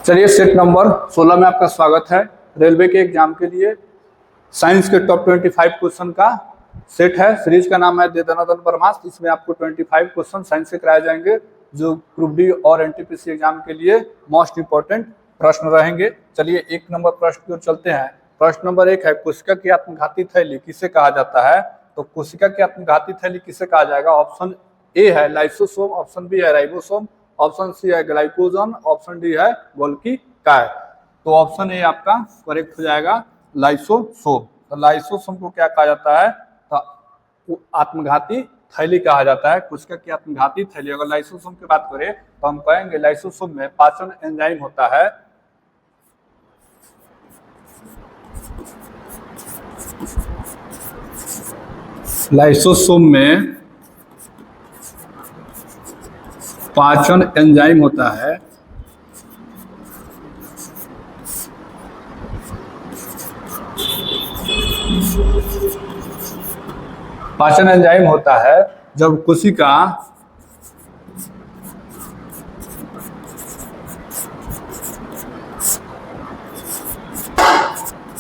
चलिए set number 16 में आपका स्वागत है। रेलवे के एग्जाम के लिए साइंस के टॉप 25 क्वेश्चन का सेट है। सीरीज का नाम है दे दनादन ब्रह्मास्त्र। इसमें आपको 25 क्वेश्चन साइंस से कराए जाएंगे जो ग्रुप डी और एनटीपीसी एग्जाम के लिए मोस्ट इंपॉर्टेंट प्रश्न रहेंगे। चलिए एक नंबर प्रश्न की ओर चलते हैं। प्रश्न नंबर 1 है, कोशिका की आत्मघाती थैली किसे कहा जाता है? तो कोशिका की आत्मघाती थैली किसे कहा जाएगा? ऑप्शन ए है लाइसोसोम, ऑप्शन बी है राइबोसोम, ऑप्शन सी है ग्लाइकोजन, ऑप्शन डी है गोल्गी काय। तो ऑप्शन ए आपका करेक्ट हो जाएगा, लाइसोसोम। तो लाइसोसोम को क्या कहा जाता है? तो आत्मघाती थैली कहा जाता है, कोशिका की आत्मघाती थैली। अगर लाइसोसोम की बात करें तो हम कहेंगे लाइसोसोम में पाचन एंजाइम होता है। लाइसोसोम में पाचन एंजाइम होता है। पाचन एंजाइम होता है जब कोशिका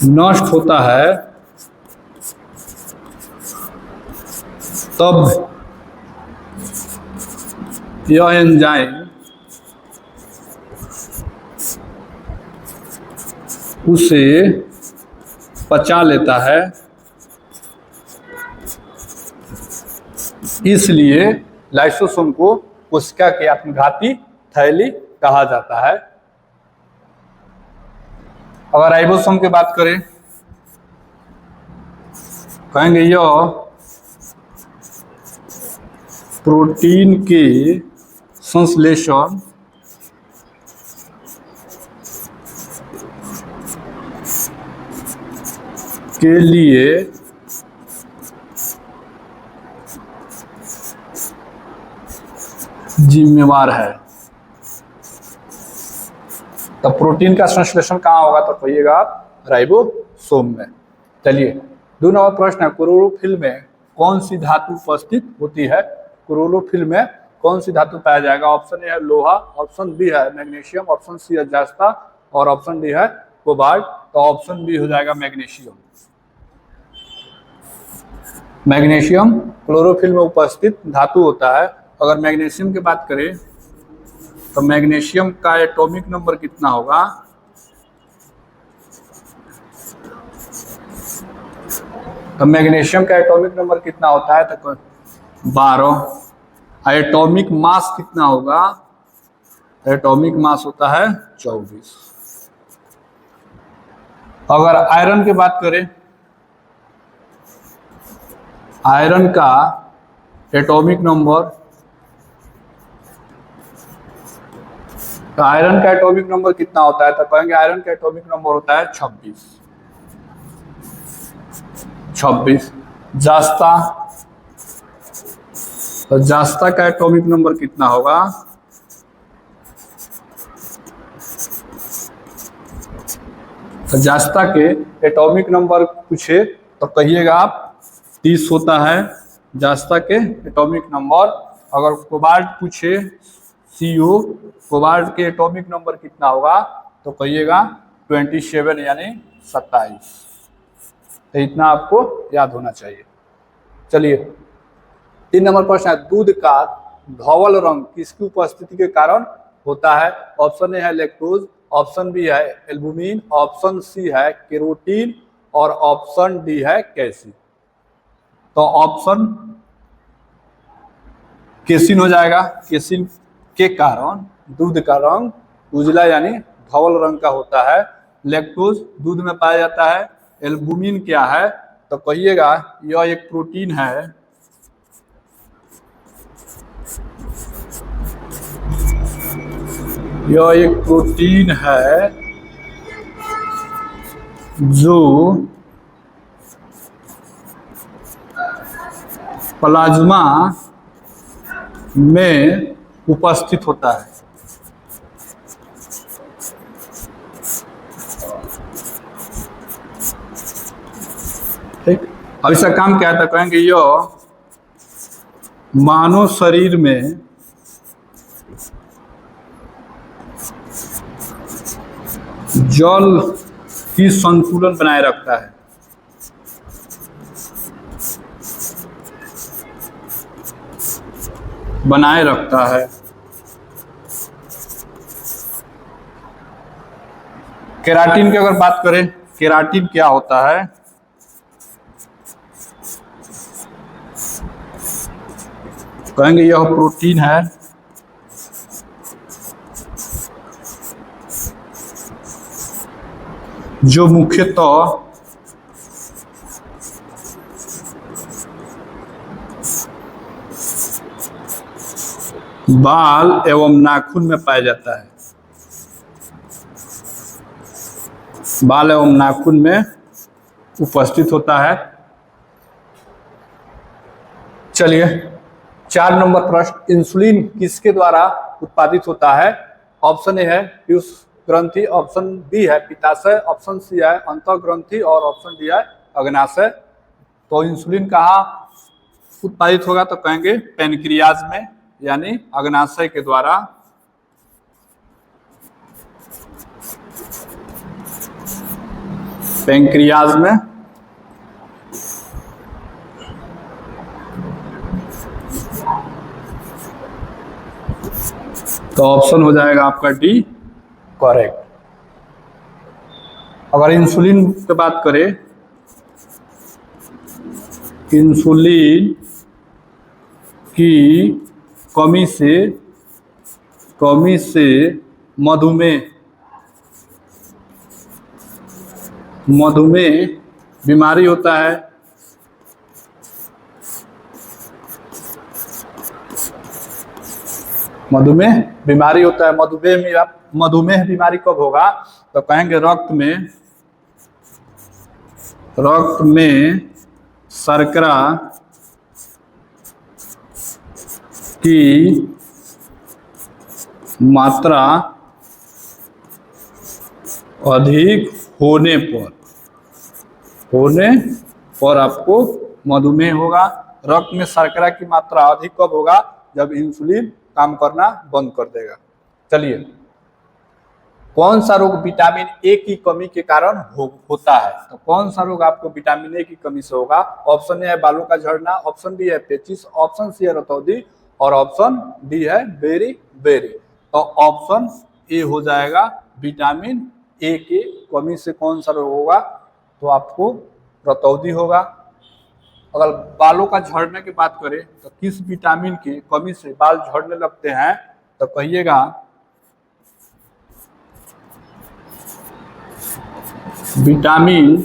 नष्ट होता है तब यह एंजाइम उसे पचा लेता है, इसलिए लाइसोसोम को कोशिका की आत्मघाती थैली कहा जाता है। अगर राइबोसोम की बात करें कहेंगे यह प्रोटीन के संश्लेषण के लिए जिम्मेवार है। तो प्रोटीन का संश्लेषण कहाँ होगा? तो कहिएगा आप राइबोसोम में। चलिए 2 नंबर प्रश्न है, क्लोरोफिल में कौन सी धातु उपस्थित होती है? क्लोरोफिल में कौन सी धातु पाया जाएगा? ऑप्शन ए है लोहा, ऑप्शन बी है मैग्नीशियम, ऑप्शन सी है जस्ता और ऑप्शन डी है कोबाल्ट। तो ऑप्शन बी हो जाएगा मैग्नीशियम। मैग्नीशियम क्लोरोफिल में उपस्थित धातु होता है। अगर मैग्नीशियम की बात करें तो मैग्नीशियम का एटॉमिक नंबर कितना होगा? तो मैग्नीशियम का एटॉमिक नंबर कितना होता है? तो 12। एटॉमिक मास कितना होगा? एटॉमिक मास होता है 24। अगर आयरन की बात करें, आयरन का एटॉमिक नंबर, तो आयरन का एटॉमिक नंबर कितना होता है? तो कहेंगे आयरन का एटॉमिक नंबर होता है 26। जस्ता, तो जस्ता का एटॉमिक नंबर कितना होगा? तो जस्ता के एटॉमिक नंबर पूछे तो कहिएगा आप 30 होता है जस्ता के एटॉमिक नंबर। अगर कोबाल्ट पूछे CO, कोबाल्ट के एटॉमिक नंबर कितना होगा? तो कहिएगा 27 यानी 27। तो इतना आपको याद होना चाहिए। चलिए 3 नंबर प्रश्न है, दूध का धवल रंग किसकी उपस्थिति के कारण होता है? ऑप्शन ए है लैक्टोज, ऑप्शन बी है एल्बुमिन, ऑप्शन सी है केरोटीन और ऑप्शन डी है कैसीन। तो ऑप्शन केसीन हो जाएगा। केसीन के कारण दूध का रंग उजला यानी धवल रंग का होता है। लैक्टोज दूध में पाया जाता है। एल्बुमिन क्या है? तो कहिएगा यह एक प्रोटीन है यह एक प्रोटीन है जो प्लाज्मा में उपस्थित होता है। ठीक, अब इसका काम क्या था? कहेंगे यह मानव शरीर में जल की संतुलन बनाए रखता है। बनाए रखता है। केराटिन की अगर बात करें, केराटिन क्या होता है? कहेंगे यह प्रोटीन है जो मुख्यतः बाल एवं नाखून में पाया जाता है। बाल एवं नाखून में उपस्थित होता है। चलिए 4 नंबर प्रश्न, इंसुलिन किसके द्वारा उत्पादित होता है? ऑप्शन ए है पीयूष ग्रंथि, ऑप्शन बी है पित्ताशय, ऑप्शन सी है अंतः ग्रंथि और ऑप्शन डी है अग्नाशय। तो इंसुलिन कहाँ उत्पादित होगा? तो कहेंगे पैनक्रियाज में, यानी अग्नाशय के द्वारा। पैनक्रियाज में। तो ऑप्शन हो जाएगा आपका डी करेक्ट। अगर इंसुलिन की बात करें, इंसुलिन की कमी से मधुमेह बीमारी होता है। मधुमेह बीमारी होता है। मधुमेह बीमारी कब होगा? तो कहेंगे रक्त में शर्करा की मात्रा अधिक होने पर आपको मधुमेह होगा। रक्त में शर्करा की मात्रा अधिक कब होगा? जब इंसुलिन काम करना बंद कर देगा। चलिए, कौन सा रोग विटामिन ए की कमी के कारण होता है? तो कौन सा रोग आपको विटामिन ए की कमी से होगा? ऑप्शन ए है बालों का झड़ना, ऑप्शन बी है पेचिश, ऑप्शन सी है रतौंधी और ऑप्शन डी है बेरी। तो ऑप्शन ए हो जाएगा, विटामिन ए की कमी से कौन सा रोग होगा? तो आपको रतौंधी होगा। अगर बालों का झड़ने की बात करें तो किस विटामिन की कमी से बाल झड़ने लगते हैं? तो कहिएगा विटामिन,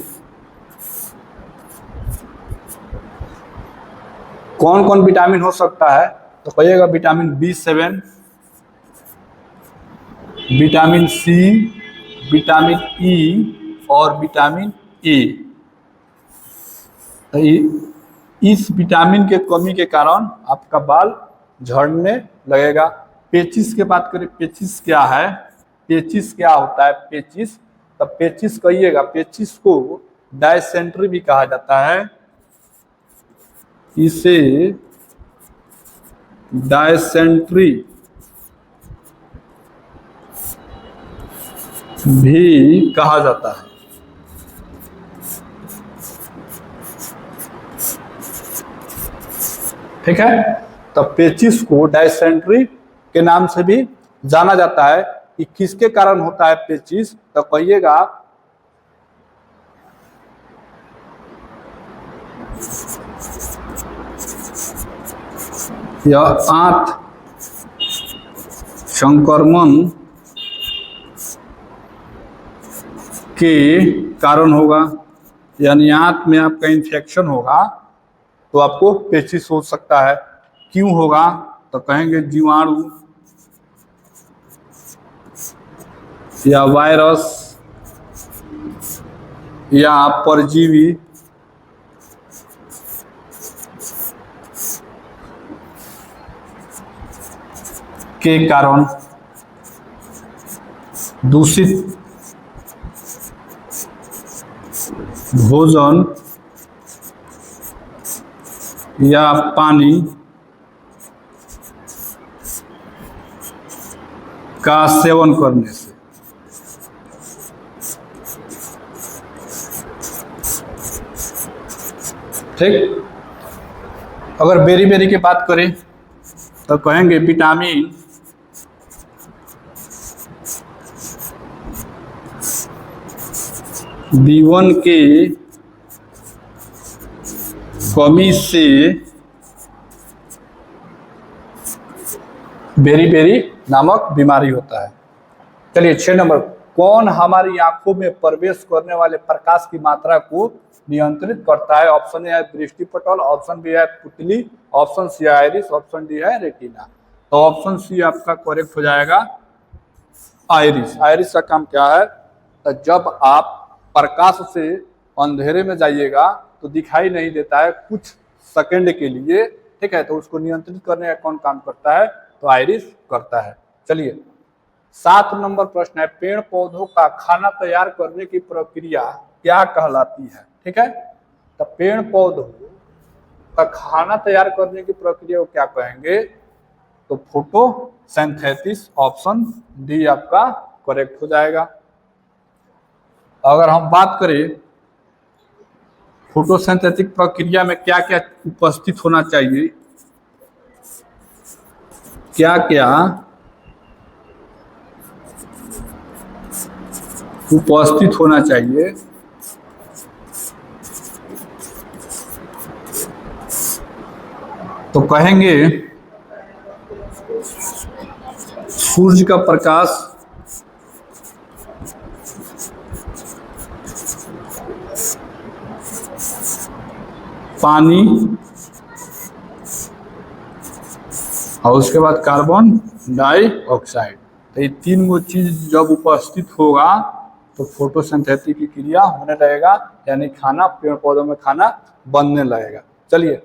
कौन कौन विटामिन हो सकता है? तो कहिएगा vitamin B7, vitamin C, vitamin E और विटामिन ए। इस विटामिन के कमी के कारण आपका बाल झड़ने लगेगा। पेचिश की बात करें, पेचिश क्या है? पेचिश क्या होता है? पेचिश, तब पेचिश कहिएगा, पेचिश को डायसेंट्री भी कहा जाता है। इसे डायसेंट्री भी कहा जाता है। ठीक है, तो पेचिश को डायसेंट्री के नाम से भी जाना जाता है। कि किसके कारण होता है पेचिश? तो कहिएगा यह आंत संक्रमण के कारण होगा, यानी आंत में आपका इन्फेक्शन होगा तो आपको पेचिश हो सकता है। क्यों होगा? तो कहेंगे जीवाणु या वायरस या परजीवी के कारण, दूषित भोजन या पानी का सेवन करने से ठीक। अगर बेरी बेरी की बात करें तो कहेंगे विटामिन B1 की कमी से बेरी बेरी नामक बीमारी होता है। चलिए 6 नंबर, कौन हमारी आंखों में प्रवेश करने वाले प्रकाश की मात्रा को नियंत्रित करता है? ऑप्शन ए है दृष्टिपटल, ऑप्शन बी है पुतली, ऑप्शन सी है आइरिस, ऑप्शन डी है रेटिना। तो ऑप्शन सी आपका करेक्ट हो जाएगा, आइरिस। आइरिस का काम क्या है? तो जब आप प्रकाश से अंधेरे में जाइएगा तो दिखाई नहीं देता है कुछ सेकंड के लिए, ठीक है, तो उसको नियंत्रित करने का कौन काम करता है? तो आइरिस करता है। चलिए 7 नंबर प्रश्न है, पेड़ पौधों का खाना तैयार करने की प्रक्रिया क्या कहलाती है? ठीक है, तो पेड़ पौधों का खाना तैयार करने की प्रक्रिया को क्या कहेंगे? तो फोटोसिंथेसिस, ऑप्शन डी आपका करेक्ट हो जाएगा। अगर हम बात करें फोटोसिंथेटिक प्रक्रिया में क्या क्या उपस्थित होना चाहिए, क्या क्या उपस्थित होना चाहिए, तो कहेंगे सूर्य का प्रकाश, पानी और उसके बाद कार्बन डाइऑक्साइड। तो ये 3 वो चीज जब उपस्थित होगा तो फोटोसिंथेसिस की क्रिया होने लगेगा, यानी खाना, पेड़ पौधों में खाना बनने लगेगा। चलिए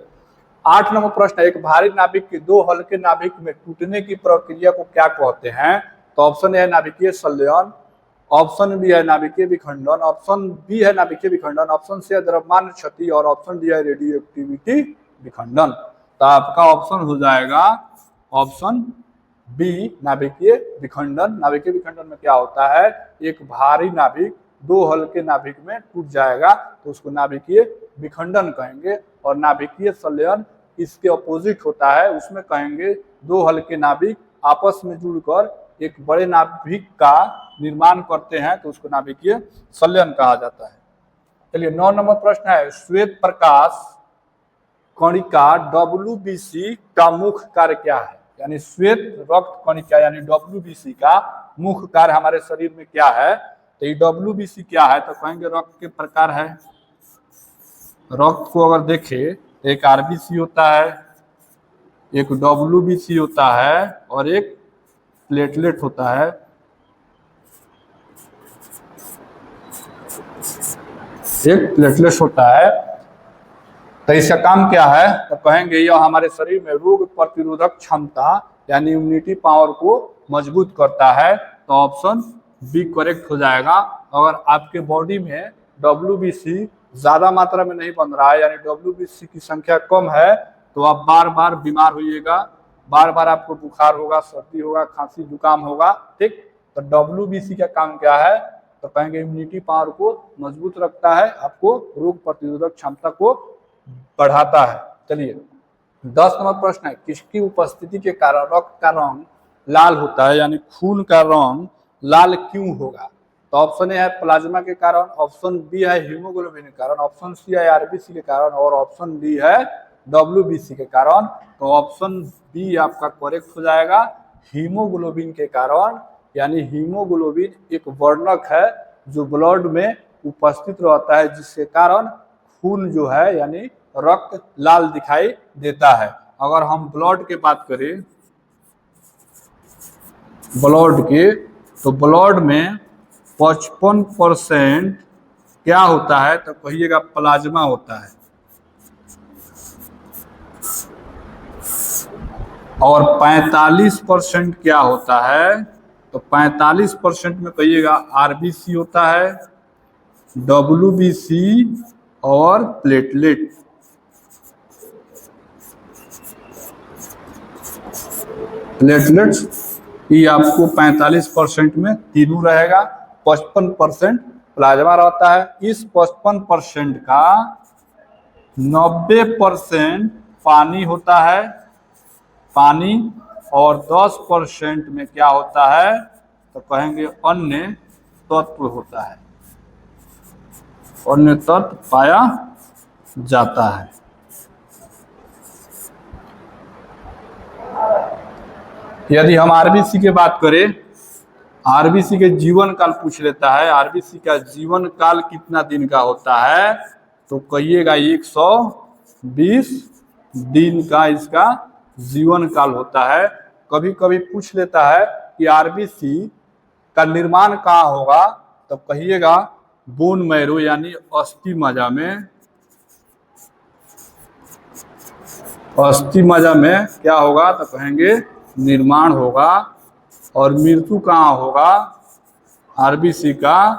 8 नंबर प्रश्न, एक भारी नाभिक के 2 हल्के नाभिक में टूटने की प्रक्रिया को क्या कहते हैं? तो ऑप्शन ए है नाभिकीय संलयन, ऑप्शन बी है नाभिकीय विखंडन, ऑप्शन बी है नाभिकीय विखंडन, ऑप्शन सी है द्रव्यमान क्षति और ऑप्शन डी है रेडियोएक्टिविटी विखंडन। तो आपका ऑप्शन हो जाएगा ऑप्शन बी नाभिकीय विखंडन। नाभिकीय विखंडन में क्या होता है? एक भारी नाभिक 2 हल्के नाभिक में टूट जाएगा तो उसको नाभिकीय विखंडन कहेंगे। और नाभिकीय संलयन इसके अपोजिट होता है, उसमें कहेंगे 2 हल्के नाभिक आपस में जुड़कर एक बड़े नाभिक का निर्माण करते हैं तो उसको नाभिकीय संलयन कहा जाता है। चलिए 9 नंबर प्रश्न है, श्वेत प्रकाश कणिका WBC का मुख्य कार्य क्या है? यानी श्वेत रक्त कणिका यानी WBC का मुख्य कार्य हमारे शरीर में क्या है? तो ये WBC क्या है? तो कहेंगे रक्त के प्रकार है। रक्त को अगर देखें तो एक RBC होता है, एक WBC होता है और एक प्लेटलेट होता है। एक प्लेटलेट होता है। तो इसका काम क्या है? तो कहेंगे यह हमारे शरीर में रोग प्रतिरोधक क्षमता यानी इम्यूनिटी पावर को मजबूत करता है। तो ऑप्शन बी करेक्ट हो जाएगा। अगर आपके बॉडी में WBC ज्यादा मात्रा में नहीं बन रहा है यानी WBC की संख्या कम है तो आप बार बार बीमार होइएगा, बार बार आपको बुखार होगा, सर्दी होगा, खांसी जुकाम होगा, ठीक। तो WBC का काम क्या है? तो कहेंगे इम्यूनिटी पावर को मजबूत रखता है, आपको रोग प्रतिरोधक क्षमता को बढ़ाता है। चलिए 10 नंबर प्रश्न है, किसकी उपस्थिति के कारण रक्त का रंग लाल होता है यानी खून का रंग लाल क्यों होगा? तो ऑप्शन ए है प्लाज्मा के कारण, ऑप्शन बी है हीमोग्लोबिन के कारण, ऑप्शन सी है RBC के कारण और ऑप्शन डी है WBC के कारण। तो ऑप्शन बी आपका करेक्ट हो जाएगा, हीमोग्लोबिन के कारण। यानी हीमोग्लोबिन एक वर्णक है जो ब्लड में उपस्थित रहता है जिसके कारण खून जो है यानी रक्त लाल दिखाई देता है। अगर हम ब्लड की बात करें, ब्लड के, तो ब्लड में 55% क्या होता है? तो कहिएगा प्लाज्मा होता है और 45% क्या होता है? तो 45% में कहिएगा RBC होता है, WBC और प्लेटलेट। प्लेटलेट्स ये आपको 45% में तीनों रहेगा, 55% प्लाज्मा रहता है। इस 55% का 90% पानी होता है, पानी, और 10% में क्या होता है तो कहेंगे अन्य तत्व होता है, अन्य तत्व पाया जाता है। यदि हम आरबीसी की बात करें, आरबीसी के जीवन काल पूछ लेता है, आरबीसी का जीवन काल कितना दिन का होता है तो कहिएगा 120 दिन का इसका जीवन काल होता है। कभी कभी पूछ लेता है कि आरबीसी का निर्माण कहाँ होगा तो कहिएगा बोन मैरो यानी अस्थि मज्जा में, अस्थि मज्जा में क्या होगा तो कहेंगे निर्माण होगा। और मृत्यु कहाँ होगा आरबीसी का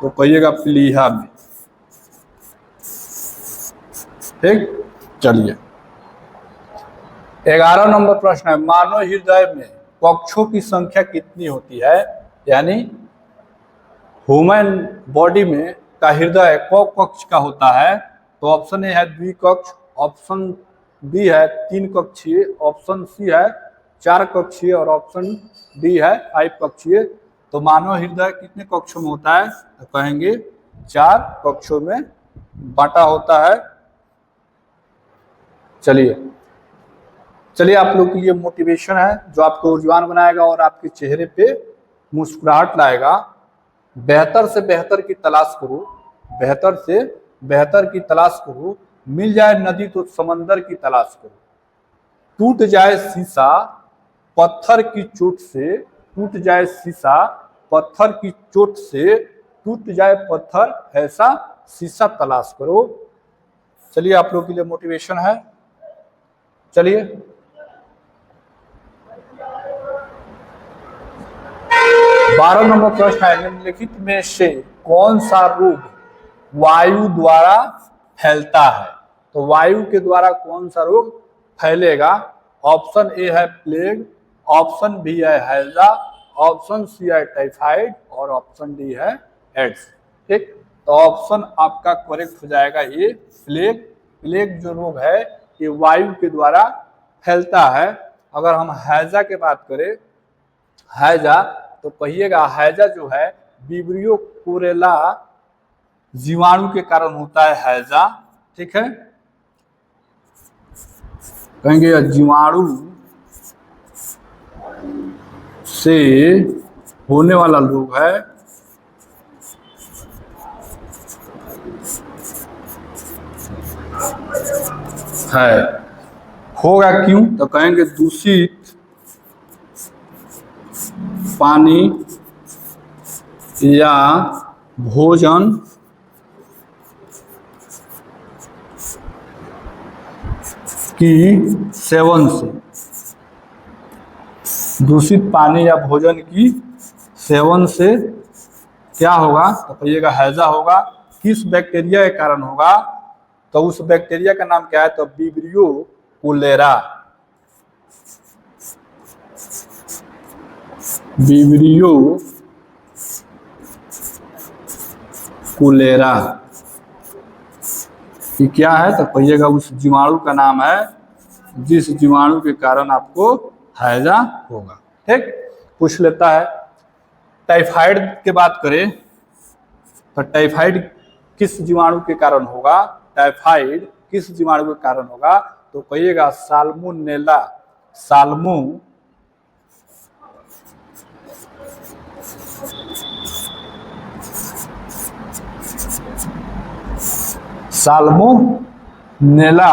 तो कहिएगा प्लीहा में। ठीक, चलिए 11 नंबर प्रश्न है, मानव हृदय में कक्षों की संख्या कितनी होती है, यानी ह्यूमन बॉडी में का हृदय क कक्ष का होता है तो ऑप्शन ए है द्विकक्ष, ऑप्शन बी है 3 कक्षीय, ऑप्शन सी है 4 कक्षीय और ऑप्शन डी है 5 कक्षीय। तो मानव हृदय कितने कक्षों में होता है तो कहेंगे 4 कक्षों में बांटा होता है। चलिए आप लोग के लिए मोटिवेशन है जो आपको ऊर्जावान बनाएगा और आपके चेहरे पे मुस्कुराहट लाएगा। बेहतर से बेहतर की तलाश करो, बेहतर से बेहतर की तलाश करो, मिल जाए नदी तो समंदर की तलाश करो, टूट जाए शीशा पत्थर की चोट से, टूट जाए शीशा पत्थर की चोट से, टूट जाए पत्थर ऐसा शीशा तलाश करो। चलिए आप लोग के लिए मोटिवेशन है। चलिए 12 नंबर प्रश्न है, निम्नलिखित में से कौन सा रोग वायु द्वारा फैलता है, तो वायु के द्वारा कौन सा रोग फैलेगा। ऑप्शन ए है प्लेग, ऑप्शन बी है हैजा, ऑप्शन सी है टाइफाइड और ऑप्शन डी है एड्स। ठीक, तो ऑप्शन आपका करेक्ट हो जाएगा ये प्लेग। प्लेग जो रोग है ये वायु के द्वारा फैलता है। अगर हम हैजा की बात करें, हैजा तो कहिएगा हैजा जो है विब्रियो कोरेला जीवाणु के कारण होता है हैजा। ठीक है, कहेंगे जीवाणु से होने वाला रोग है। होगा क्यों तो कहेंगे दूषित पानी या भोजन की सेवन से, दूषित पानी या भोजन की सेवन से क्या होगा तो कहिएगा हैजा होगा। किस बैक्टीरिया के कारण होगा तो उस बैक्टीरिया का नाम क्या है तो विब्रियो कोलेरा, विब्रियो कोलेरा ये क्या है तो कहिएगा उस जीवाणु का नाम है जिस जीवाणु के कारण आपको हैजा होगा। ठीक, पूछ लेता है टाइफाइड की बात करें तो टाइफाइड किस जीवाणु के कारण होगा, टाइफाइड किस जीवाणु के कारण होगा तो कहिएगा साल्मोनेला, साल्मोनेला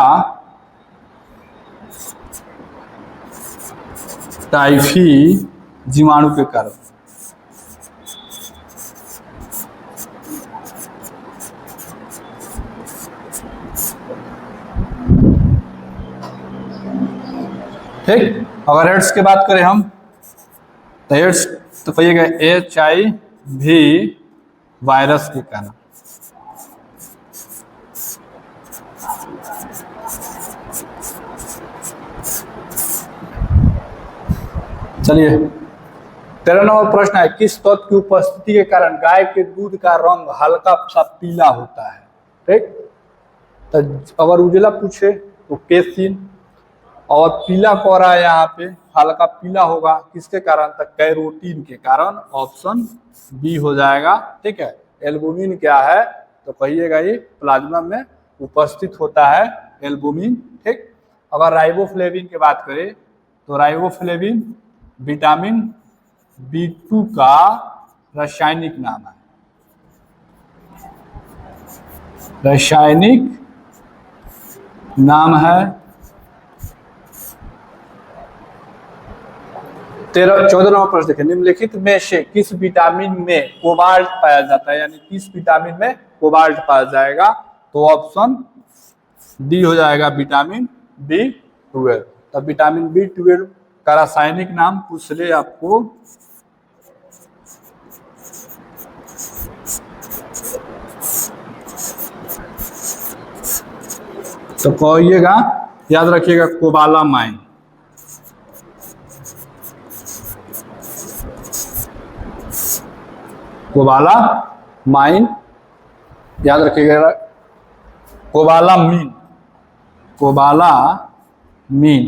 टाइफी जीवाणु के कारण। ठीक, अगर एड्स की बात करें हम तो एड्स तो कहिएगा HIV वायरस के कारण। चलिए 13 नंबर प्रश्न है, किस तत्व की उपस्थिति के कारण गाय के दूध का रंग हल्का सा पीला होता है। ठीक, तो अगर उजला पूछे तो केसिन, और पीला कोहरा है यहाँ पे, हल्का पीला होगा किसके कारण, तो कैरोटीन के कारण, ऑप्शन बी हो जाएगा। ठीक है, एल्बुमिन क्या है, तो कहिएगा ये प्लाज्मा में उपस्थित होता है एल्बुमिन। ठीक, अगर राइबोफ्लेविन की बात करें तो राइबोफ्लेविन विटामिन B2 का रासायनिक नाम है। रासायनिक नाम है। 14 नंबर प्रश्न देखें, निम्नलिखित में से किस विटामिन में कोबाल्ट पाया जाता है, यानी किस विटामिन में कोबाल्ट पाया जाएगा, तो ऑप्शन डी हो जाएगा विटामिन B12। तब विटामिन B12 का रासायनिक नाम पूछ ले आपको, तो कहिएगा, याद रखिएगा कोबालामाइन। कोबालामाइन याद रखिएगा, कोबालामीन, कोबालामीन।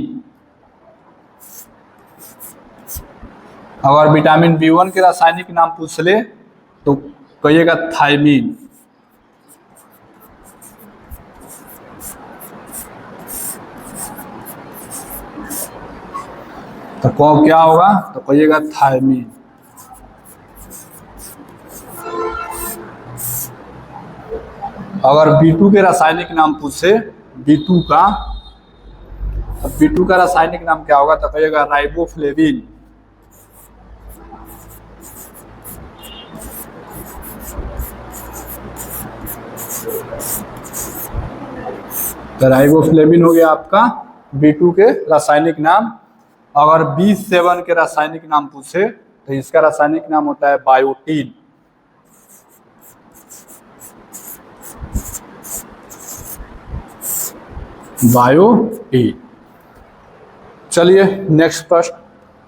अगर विटामिन B1 के रासायनिक नाम पूछ ले तो कहिएगा थायमीन। तो कौन क्या होगा, तो कहिएगा थायमीन। अगर B2 के रासायनिक नाम पूछे, B2 का, तो B2 का रासायनिक नाम क्या होगा, तो कहिएगा राइबोफ्लेविन। तो राइबोफ्लेविन हो गया आपका B2 के रासायनिक नाम। अगर B7 के रासायनिक नाम पूछे तो इसका रासायनिक नाम होता है बायोटीन। बायोटीन। चलिए नेक्स्ट प्रश्न,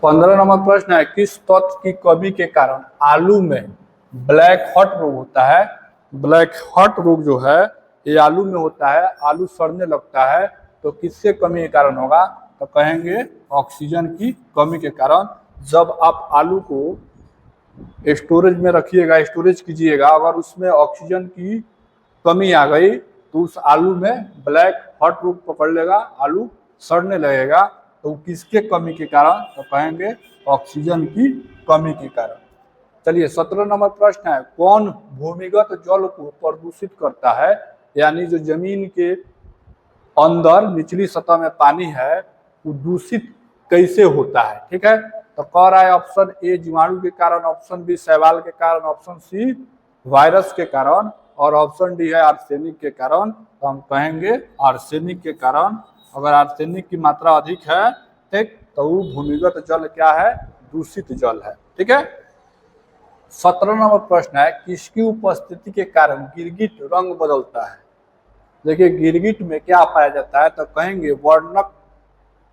15 नंबर प्रश्न है, किस तत्व की कमी के कारण आलू में ब्लैक हॉट रोग होता है। ब्लैक हॉट रोग जो है ये आलू में होता है, आलू सड़ने लगता है, तो किससे कमी के कारण होगा, तो कहेंगे ऑक्सीजन की कमी के कारण। जब आप आलू को स्टोरेज में रखिएगा, स्टोरेज कीजिएगा, अगर उसमें ऑक्सीजन की कमी आ गई तो उस आलू में ब्लैक हॉट रोग पकड़ लेगा, आलू सड़ने लगेगा। तो किसके कमी के कारण, तो कहेंगे ऑक्सीजन की कमी के कारण। चलिए 17 नंबर प्रश्न है, कौन भूमिगत जल को प्रदूषित करता है, यानी जो जमीन के अंदर निचली सतह में पानी है वो दूषित कैसे होता है। ठीक है, तो कह रहा है ऑप्शन ए जीवाणु के कारण, ऑप्शन बी शैवाल के कारण, ऑप्शन सी वायरस के कारण, और ऑप्शन डी है आर्सेनिक के कारण। तो हम कहेंगे आर्सेनिक के कारण। अगर आर्सेनिक की मात्रा अधिक है, ठीक, तो वो भूमिगत जल क्या है, दूषित जल है। ठीक है, 17 नंबर प्रश्न है, किसकी उपस्थिति के कारण गिरगिट रंग बदलता है। देखिए गिरगिट में क्या पाया जाता है, तो कहेंगे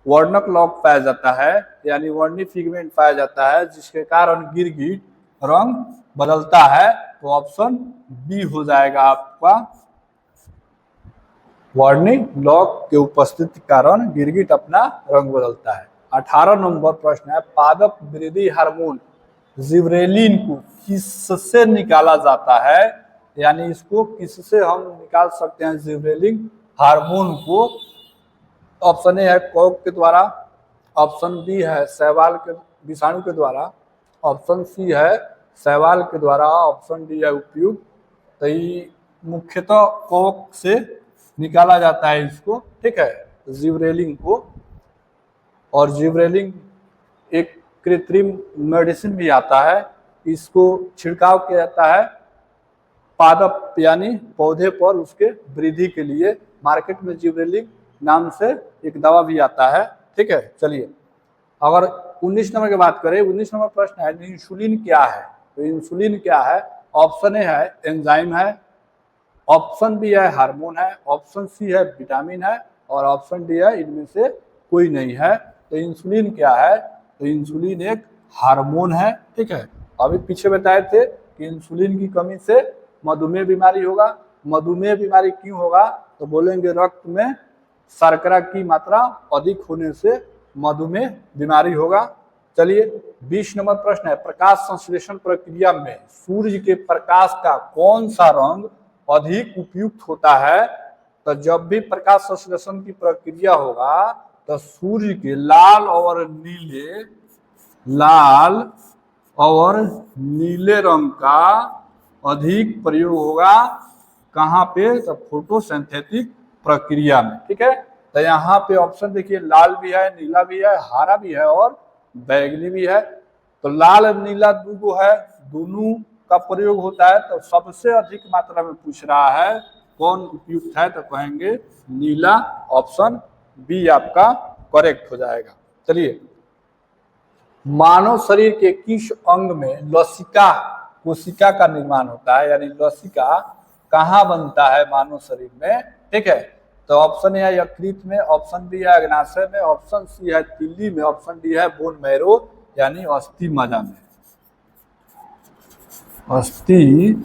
वर्णक लौक पाया जाता है, यानी वर्णी पिगमेंट पाया जाता है, जिसके कारण गिरगिट रंग बदलता है। तो ऑप्शन बी हो जाएगा आपका, वर्णी लौक के उपस्थिति के कारण गिरगिट अपना रंग बदलता है। 18 नंबर प्रश्न है, पादप वृद्धि हार्मोन जिब्रेलिन को किससे निकाला जाता है, यानी इसको किससे हम निकाल सकते हैं जिब्रेलिन हार्मोन को। ऑप्शन ए है कॉक के द्वारा, ऑप्शन बी है शैवाल के विषाणु के द्वारा, ऑप्शन सी है शैवाल के द्वारा, ऑप्शन डी है उपयुक्त। तो ये मुख्यतः कॉक से निकाला जाता है इसको। ठीक है, जिब्रेलिन को। और जिब्रेलिन एक कृत्रिम मेडिसिन भी आता है, इसको छिड़काव किया जाता है पादप यानी पौधे पर, उसके वृद्धि के लिए। मार्केट में जिब्रेलिन नाम से एक दवा भी आता है। ठीक है, चलिए अगर 19 नंबर की बात करें, 19 नंबर प्रश्न है, इंसुलिन क्या है। तो इंसुलिन क्या है, ऑप्शन ए है एंजाइम है, ऑप्शन बी है हार्मोन है, ऑप्शन सी है विटामिन है, और ऑप्शन डी है इनमें से कोई नहीं है। तो इंसुलिन क्या है, तो इंसुलिन एक हार्मोन है। ठीक है, अभी पीछे बताए थे कि इंसुलिन की कमी से मधुमेह बीमारी होगा। मधुमेह बीमारी क्यों होगा, तो बोलेंगे रक्त में शर्करा की मात्रा अधिक होने से मधुमेह बीमारी होगा। चलिए 20 नंबर प्रश्न है, प्रकाश संश्लेषण प्रक्रिया में सूर्य के प्रकाश का कौन सा रंग अधिक उपयुक्त होता है? तो जब भी प्रकाश संश्लेषण की प्रक्रिया होगा तो सूर्य के लाल और नीले रंग का अधिक प्रयोग होगा। कहाँ पे? तो फोटोसिंथेटिक प्रक्रिया में। ठीक है, तो यहाँ पे ऑप्शन देखिए, लाल भी है, नीला भी है, हरा भी है और बैगनी भी है। तो लाल और नीला दो है, दोनों का प्रयोग होता है। तो सबसे अधिक मात्रा में पूछ रहा है कौन उपयुक्त है, तो कहेंगे नीला। ऑप्शन बी आपका करेक्ट हो जाएगा। चलिए, मानव शरीर के किस अंग में लसिका कोशिका का निर्माण होता है, यानी लसिका कहाँ बनता है मानव शरीर में? ठीक है, तो ऑप्शन ए है यकृत में, ऑप्शन बी है अग्नाशय में, ऑप्शन सी है तिल्ली में, ऑप्शन डी है बोन मैरो यानी अस्थि मज्जा में। अस्थि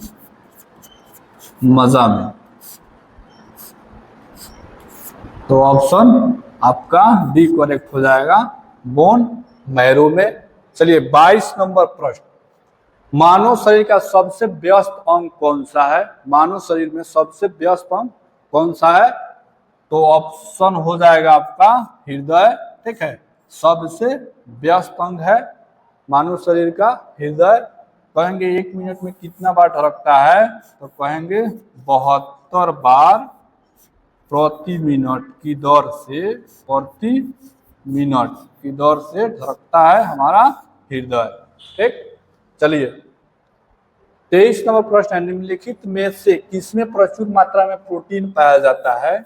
मज्जा में, तो ऑप्शन आपका डी करेक्ट हो जाएगा, बोन मैरो में। चलिए 22 नंबर प्रश्न, मानव शरीर का सबसे व्यस्त अंग कौन सा है? मानव शरीर में सबसे व्यस्त अंग कौन सा है? तो ऑप्शन हो जाएगा आपका हृदय। ठीक है, सबसे व्यस्त अंग है मानव शरीर का हृदय। कहेंगे 1 मिनट में कितना बार धड़कता है? तो कहेंगे 72 बार प्रति मिनट की दर से, प्रति मिनट की दर से धड़कता है हमारा हृदय। ठीक, चलिए 23 नंबर प्रश्न है, निम्नलिखित में से किसमें प्रचुर मात्रा में प्रोटीन पाया जाता है?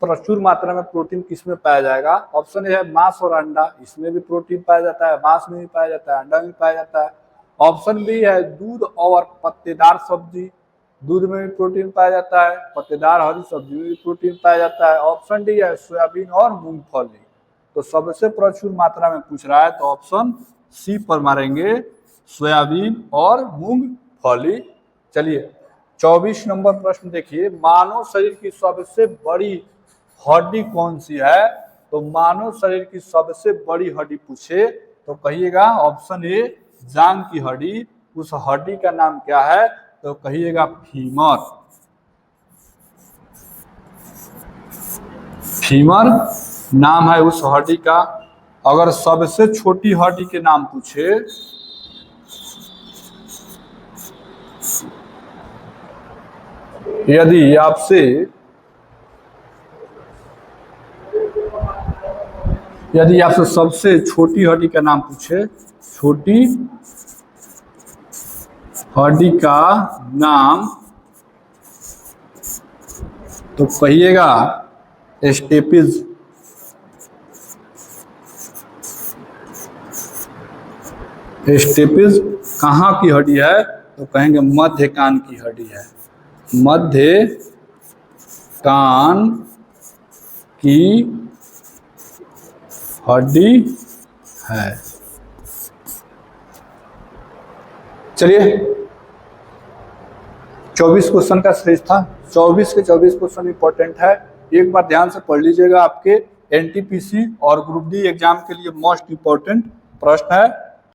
प्रचुर मात्रा में प्रोटीन किसमें पाया जाएगा? ऑप्शन ए है मांस और अंडा, इसमें भी प्रोटीन पाया जाता है, मांस में भी पाया जाता है, अंडा में भी पाया जाता है। ऑप्शन बी है दूध और पत्तेदार सब्जी, दूध में भी प्रोटीन पाया जाता है, पत्तेदार हरी सब्जी में भी प्रोटीन पाया जाता है। ऑप्शन डी है सोयाबीन और मूंगफली। तो सबसे प्रचुर मात्रा में पूछ रहा है तो ऑप्शन सी पर मारेंगे, सोयाबीन और मूंगफली। चलिए 24 नंबर प्रश्न देखिए, मानव शरीर की सबसे बड़ी हड्डी कौन सी है? तो मानव शरीर की सबसे बड़ी हड्डी पूछे तो कहिएगा ऑप्शन ए जांघ की हड्डी। उस हड्डी का नाम क्या है? तो कहिएगा फीमर। फीमर नाम है उस हड्डी का। अगर सबसे छोटी हड्डी के नाम पूछे यदि आपसे सबसे छोटी हड्डी का नाम पूछे, छोटी हड्डी का नाम, तो कहिएगा स्टेपिज। स्टेपिज कहाँ की हड्डी है? तो कहेंगे मध्य कान की हड्डी है, मध्य कान की हड्डी है। चलिए 24 क्वेश्चन का सीरीज था, 24 के 24 क्वेश्चन इंपॉर्टेंट है, एक बार ध्यान से पढ़ लीजिएगा। आपके एनटीपीसी और ग्रुप डी एग्जाम के लिए मोस्ट इंपॉर्टेंट प्रश्न है।